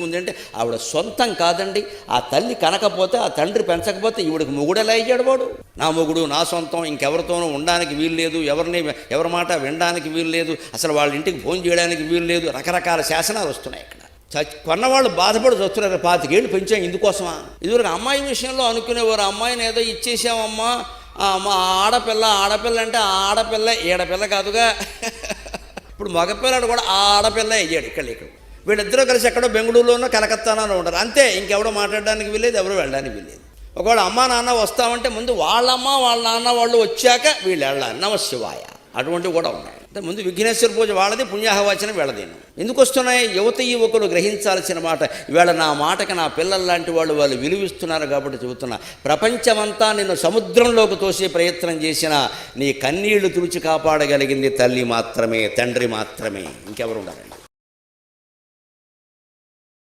ఉందంటే ఆవిడ సొంతం కాదండి. ఆ తల్లి కనకపోతే, ఆ తండ్రి పెంచకపోతే ఈవిడికి మొగుడు ఎలా అయ్యాడు? వాడు నా మొగుడు, నా సొంతం, ఇంకెవరితోనూ ఉండడానికి వీలు లేదు, ఎవరి మాట వినడానికి వీలు లేదు, అసలు వాళ్ళ ఇంటికి ఫోన్ చేయడానికి వీలు లేదు, రకరకాల శాసనాలు వస్తున్నాయి. ఇక్కడ కొన్నవాళ్ళు బాధపడి వస్తున్నారు. 25 ఏళ్ళు పెంచాం ఇందుకోసమా? ఇదివరకు అమ్మాయి విషయంలో అనుకునేవారు, అమ్మాయిని ఏదో ఇచ్చేసామమ్మా, మా ఆడపిల్ల అంటే ఆ ఆడపిల్ల ఈడపిల్ల కాదుగా. ఇప్పుడు మగపిల్లడు కూడా ఆ ఆడపిల్ల అయ్యాడు. ఇక్కడ వీళ్ళిద్దరూ కలిసి ఎక్కడో బెంగళూరులోనో కలకత్తానో ఉంటారు అంతే. ఇంకెవడో మాట్లాడడానికి వీల్లేదు, ఎవరు వెళ్ళడానికి వీల్లేదు. ఒకవేళ అమ్మా నాన్న వస్తామంటే ముందు వాళ్ళమ్మ వాళ్ళ నాన్న వాళ్ళు వచ్చాక వీళ్ళు వెళ్ళాలి. నమశివాయ అటువంటివి కూడా ఉన్నాయి. అంటే ముందు విఘ్నేశ్వర పూజ వాళ్ళది, పుణ్యాహవచనం వీళ్ళదేను. ఎందుకు వస్తున్నాయి? యువత యువకులు గ్రహించాల్సిన మాట. ఇవాళ నా మాటకి నా పిల్లల లాంటి వాళ్ళు విలువిస్తున్నారు కాబట్టి చెబుతున్నా. ప్రపంచమంతా నిన్ను సముద్రంలోకి తోసే ప్రయత్నం చేసినా నీ కన్నీళ్లు తుడిచి కాపాడగలిగింది తల్లి మాత్రమే, తండ్రి మాత్రమే, ఇంకెవరు ఉండాలండి.